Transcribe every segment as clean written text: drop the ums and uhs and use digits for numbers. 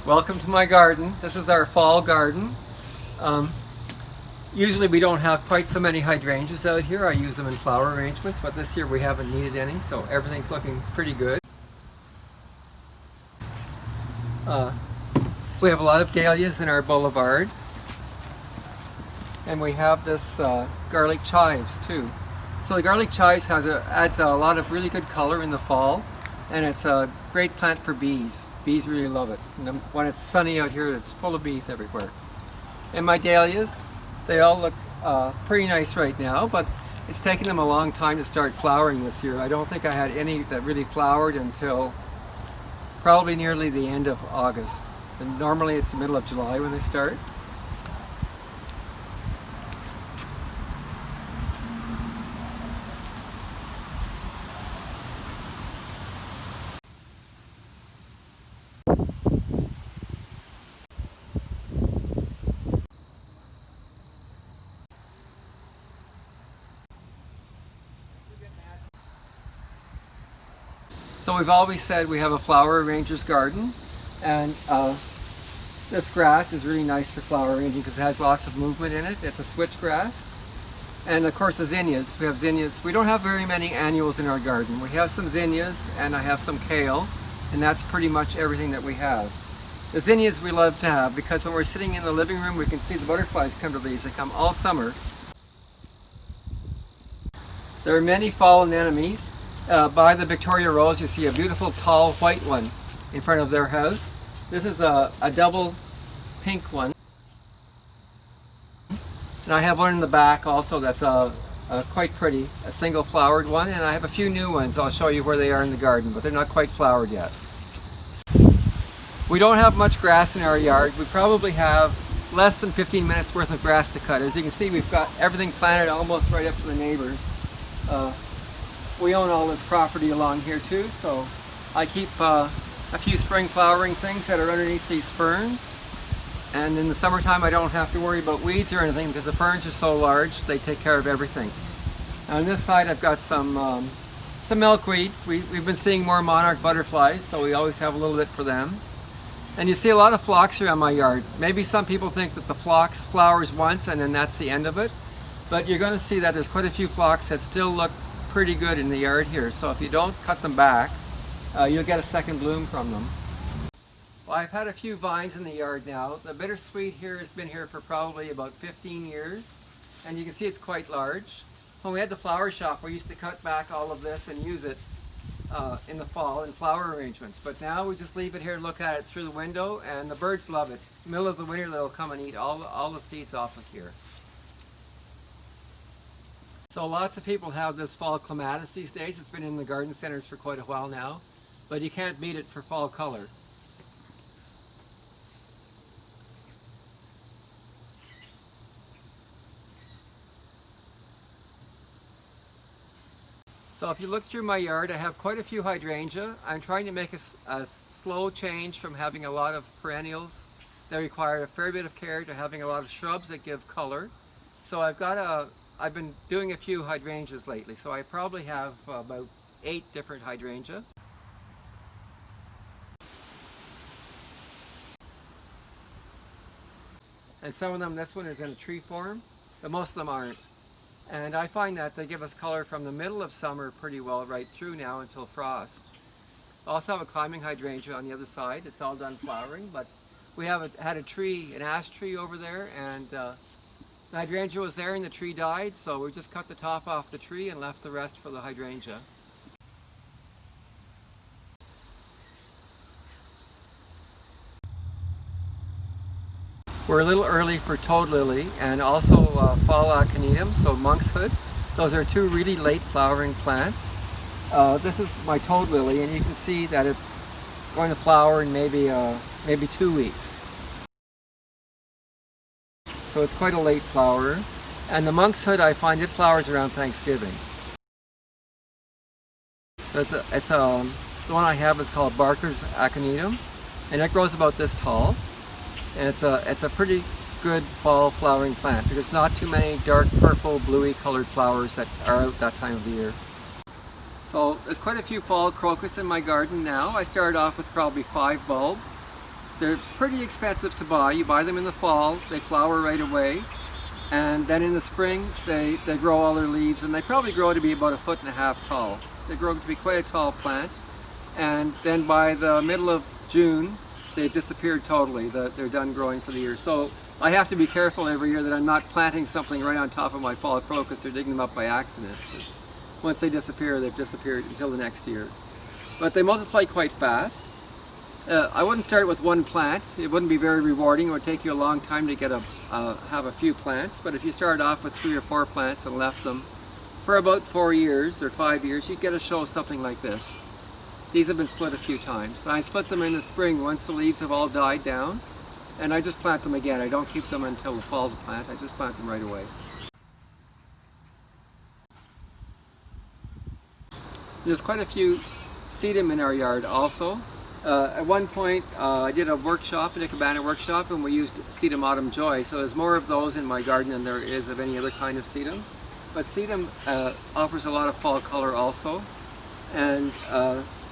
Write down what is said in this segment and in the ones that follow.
Welcome to my garden. This is our fall garden. Um, Usually we don't have quite so many hydrangeas out here. I use them in flower arrangements, but this year we haven't needed any, so everything's looking pretty good. We have a lot of dahlias in our boulevard, and we have this garlic chives too. So the garlic chives adds a lot of really good color in the fall, and it's a great plant for bees. Bees really love it. And when it's sunny out here, it's full of bees everywhere. And my dahlias, they all look pretty nice right now, but it's taken them a long time to start flowering this year. I don't think I had any that really flowered until probably nearly the end of August. And normally it's the middle of July when they start. So we've always said we have a flower arranger's garden, and this grass is really nice for flower arranging because it has lots of movement in it. It's a switchgrass. And of course the zinnias. We have zinnias. We don't have very many annuals in our garden. We have some zinnias and I have some kale, and that's pretty much everything that we have. The zinnias we love to have because when we're sitting in the living room we can see the butterflies come to these. They come all summer. There are many fall anemones. By the Victoria Rose you see a beautiful tall white one in front of their house. This is a double pink one. And I have one in the back also that's quite pretty, a single flowered one, and I have a few new ones. I'll show you where they are in the garden, but they're not quite flowered yet. We don't have much grass in our yard. We probably have less than 15 minutes worth of grass to cut. As you can see, we've got everything planted almost right up to the neighbors. We own all this property along here too, so I keep a few spring flowering things that are underneath these ferns. And in the summertime I don't have to worry about weeds or anything because the ferns are so large, they take care of everything. On this side I've got some milkweed. We've been seeing more monarch butterflies, so we always have a little bit for them. And you see a lot of phlox around my yard. Maybe some people think that the phlox flowers once and then that's the end of it. But you're going to see that there's quite a few phlox that still look pretty good in the yard here. So if you don't cut them back, you'll get a second bloom from them. Well, I've had a few vines in the yard now. The bittersweet here has been here for probably about 15 years. And you can see it's quite large. When we had the flower shop, we used to cut back all of this and use it in the fall in flower arrangements. But now we just leave it here and look at it through the window, and the birds love it. In the middle of the winter, they'll come and eat all the seeds off of here. So lots of people have this fall clematis these days. It's been in the garden centers for quite a while now, but you can't beat it for fall color. So if you look through my yard, I have quite a few hydrangea. I'm trying to make a slow change from having a lot of perennials that require a fair bit of care to having a lot of shrubs that give color. So I've been doing a few hydrangeas lately, so I probably have about 8 different hydrangea. And some of them, this one is in a tree form, but most of them aren't. And I find that they give us color from the middle of summer pretty well right through now until frost. I also have a climbing hydrangea on the other side. It's all done flowering, but we had a tree, an ash tree over there, and the hydrangea was there and the tree died, so we just cut the top off the tree and left the rest for the hydrangea. We're a little early for toad lily and also fall aconitum, so monkshood. Those are 2 really late flowering plants. This is my toad lily, and you can see that it's going to flower in maybe 2 weeks. So it's quite a late flower. And the monkshood, I find it flowers around Thanksgiving. So the one I have is called Barker's aconitum, and it grows about this tall. And it's a pretty good fall flowering plant because not too many dark purple, bluey colored flowers that are out that time of the year. So there's quite a few fall crocus in my garden now. I started off with probably 5 bulbs. they're pretty expensive to buy. You buy them in the fall, they flower right away, and then in the spring they grow all their leaves, and they probably grow to be about 1.5 feet tall. They grow to be quite a tall plant, and then by the middle of June they've disappeared totally. They're done growing for the year. So I have to be careful every year that I'm not planting something right on top of my fall crocus or digging them up by accident. Once they disappear, they've disappeared until the next year. But they multiply quite fast. I wouldn't start with one plant. It wouldn't be very rewarding. It would take you a long time to get have a few plants. But if you started off with 3 or 4 plants and left them for about 4 years or 5 years, you'd get a show something like this. These have been split a few times. I split them in the spring once the leaves have all died down, and I just plant them again. I don't keep them until the fall to plant. I just plant them right away. There's quite a few sedum in our yard also. At one point I did a workshop, an Ikebana workshop, and we used sedum autumn joy. So there's more of those in my garden than there is of any other kind of sedum. But sedum offers a lot of fall color also, and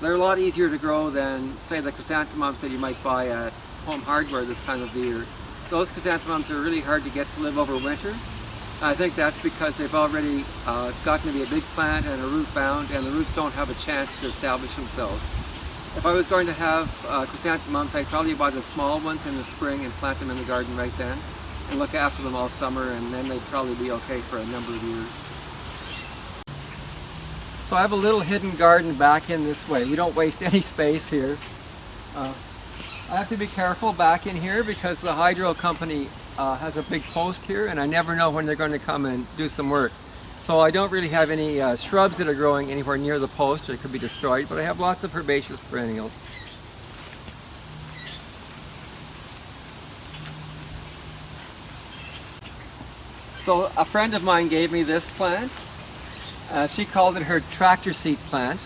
they're a lot easier to grow than, say, the chrysanthemums that you might buy at Home Hardware this time of the year. Those chrysanthemums are really hard to get to live over winter. I think that's because they've already gotten to be a big plant and a root bound, and the roots don't have a chance to establish themselves. If I was going to have chrysanthemums, I'd probably buy the small ones in the spring and plant them in the garden right then, and look after them all summer, and then they'd probably be okay for a number of years. So I have a little hidden garden back in this way. We don't waste any space here. I have to be careful back in here because the hydro company has a big post here, and I never know when they're going to come and do some work. So I don't really have any shrubs that are growing anywhere near the post, or it could be destroyed, but I have lots of herbaceous perennials. So a friend of mine gave me this plant. She called it her tractor seat plant.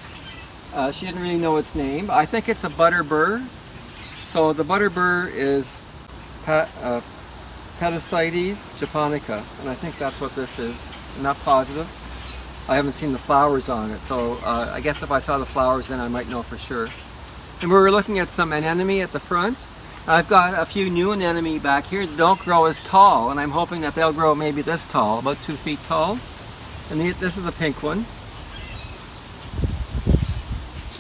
She didn't really know its name. I think it's a butter burr. So the butter burr is Pedicites japonica, and I think that's what this is. I'm not positive. I haven't seen the flowers on it, so I guess if I saw the flowers then I might know for sure. And we were looking at some anemone at the front. I've got a few new anemone back here that don't grow as tall, and I'm hoping that they'll grow maybe this tall, about 2 feet tall. And this is a pink one.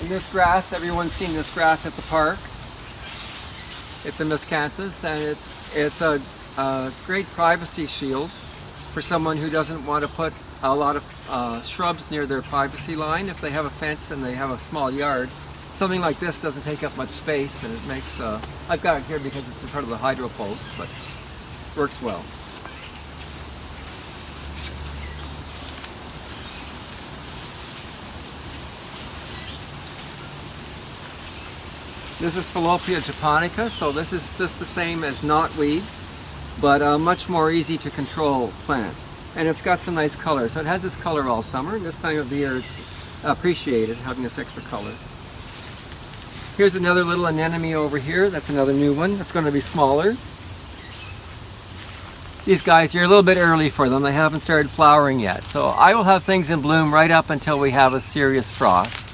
And this grass, everyone's seen this grass at the park. It's a miscanthus, and it's a great privacy shield for someone who doesn't want to put a lot of shrubs near their privacy line. If they have a fence and they have a small yard, something like this doesn't take up much space, and it makes, I've got it here because it's in front of the hydro post, but works well. This is Fallopian japonica, so this is just the same as knotweed, but a much more easy to control plant. And it's got some nice color. So it has this color all summer, and this time of the year it's appreciated, having this extra color. Here's another little anemone over here. That's another new one. It's going to be smaller. These guys, you're a little bit early for them. They haven't started flowering yet. So I will have things in bloom right up until we have a serious frost.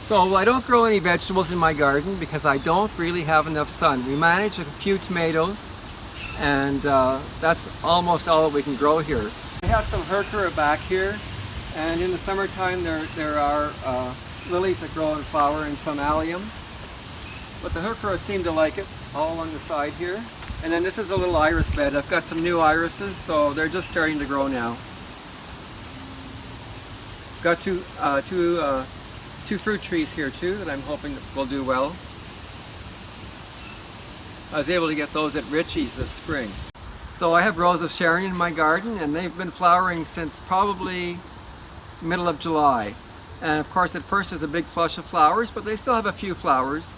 So I don't grow any vegetables in my garden because I don't really have enough sun. We manage a few tomatoes, and that's almost all that we can grow here. We have some heuchera back here, and in the summertime there are lilies that grow and flower and some allium. But the heuchera seem to like it all along the side here. And then this is a little iris bed. I've got some new irises, so they're just starting to grow now. Got two fruit trees here too that I'm hoping will do well. I was able to get those at Ritchie's this spring. So I have rows of Sharon in my garden, and they've been flowering since probably middle of July. And of course at first there's a big flush of flowers, but they still have a few flowers.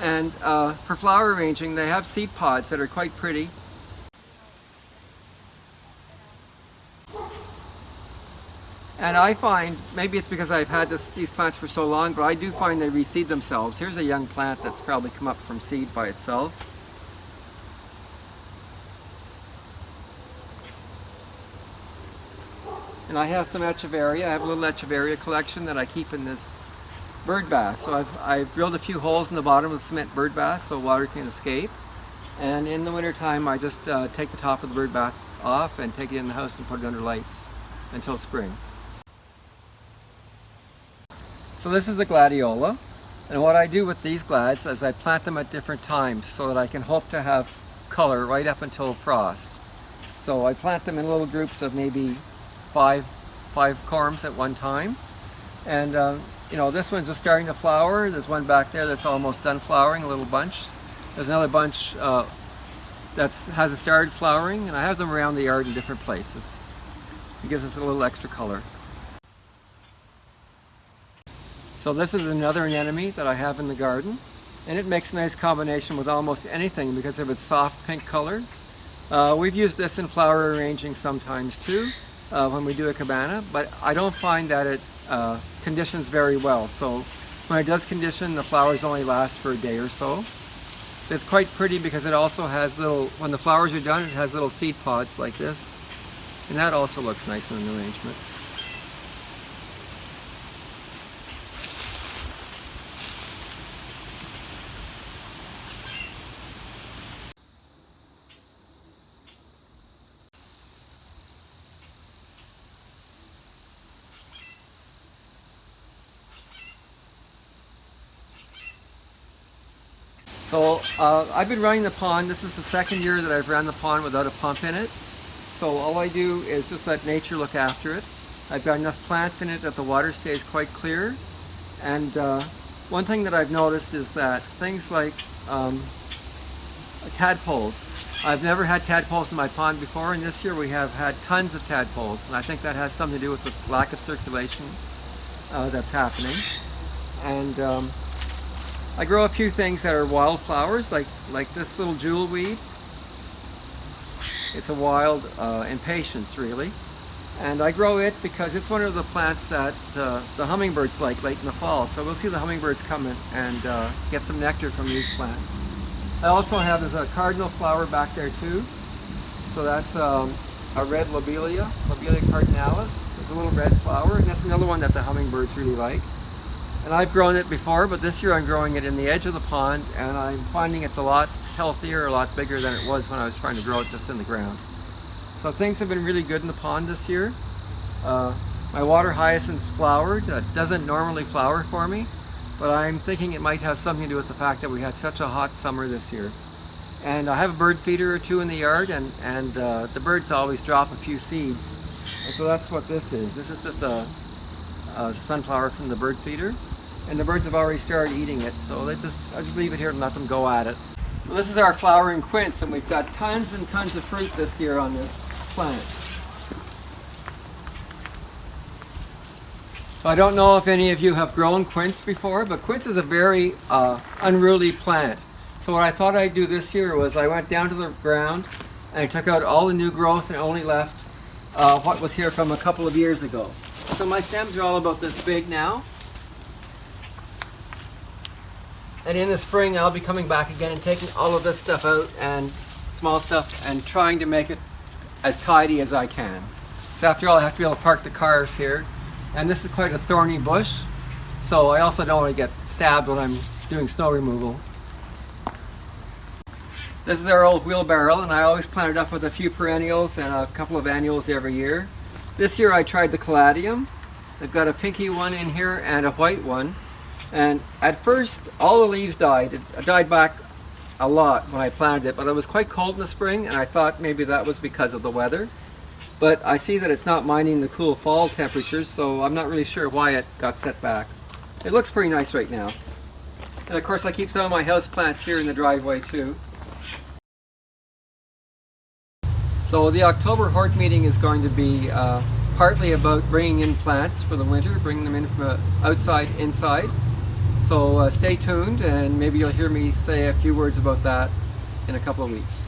And for flower arranging they have seed pods that are quite pretty. And I find, maybe it's because I've had these plants for so long, but I do find they reseed themselves. Here's a young plant that's probably come up from seed by itself. And I have some echeveria. I have a little echeveria collection that I keep in this bird bath. So I've drilled a few holes in the bottom with cement bird bath so water can escape. And in the winter time I just take the top of the bird bath off and take it in the house and put it under lights until spring. So this is a gladiola, and what I do with these glads is I plant them at different times so that I can hope to have color right up until frost. So I plant them in little groups of maybe five corms at one time. And you know, this one's just starting to flower. There's one back there that's almost done flowering, a little bunch. There's another bunch that hasn't started flowering, and I have them around the yard in different places. It gives us a little extra color. So this is another anemone that I have in the garden, and it makes a nice combination with almost anything because of its soft pink color. We've used this in flower arranging sometimes too when we do Ikebana, but I don't find that it conditions very well. So when it does condition, the flowers only last for a day or so. It's quite pretty because it also has little, when the flowers are done, it has little seed pods like this, and that also looks nice in an arrangement. So I've been running the pond. This is the second year that I've run the pond without a pump in it. So all I do is just let nature look after it. I've got enough plants in it that the water stays quite clear. And one thing that I've noticed is that things like tadpoles. I've never had tadpoles in my pond before, and this year we have had tons of tadpoles. And I think that has something to do with this lack of circulation that's happening. And I grow a few things that are wildflowers, like this little jewel weed. It's a wild impatiens, really. And I grow it because it's one of the plants that the hummingbirds like late in the fall. So we'll see the hummingbirds come in and get some nectar from these plants. I also have, there's a cardinal flower back there too. So that's a red lobelia cardinalis. There's a little red flower, and that's another one that the hummingbirds really like. And I've grown it before, but this year I'm growing it in the edge of the pond, and I'm finding it's a lot healthier, a lot bigger than it was when I was trying to grow it just in the ground. So things have been really good in the pond this year. My water hyacinths flowered. That doesn't normally flower for me, but I'm thinking it might have something to do with the fact that we had such a hot summer this year. And I have a bird feeder or two in the yard, and the birds always drop a few seeds. And so that's what this is. This is just a sunflower from the bird feeder. And the birds have already started eating it, so I just leave it here and let them go at it. Well, this is our flowering quince, and we've got tons and tons of fruit this year on this plant. So I don't know if any of you have grown quince before, but quince is a very unruly plant. So what I thought I'd do this year was I went down to the ground and I took out all the new growth and only left what was here from a couple of years ago. So my stems are all about this big now. And in the spring I'll be coming back again and taking all of this stuff out and small stuff and trying to make it as tidy as I can. So after all, I have to be able to park the cars here. And this is quite a thorny bush, so I also don't want to get stabbed when I'm doing snow removal. This is our old wheelbarrow, and I always plant it up with a few perennials and a couple of annuals every year. This year I tried the caladium. I've got a pinky one in here and a white one. And at first, all the leaves died. It died back a lot when I planted it, but it was quite cold in the spring, and I thought maybe that was because of the weather. But I see that it's not minding the cool fall temperatures, so I'm not really sure why it got set back. It looks pretty nice right now. And of course, I keep some of my house plants here in the driveway too. So the October Hort meeting is going to be partly about bringing in plants for the winter, bringing them in from outside inside. So stay tuned, and maybe you'll hear me say a few words about that in a couple of weeks.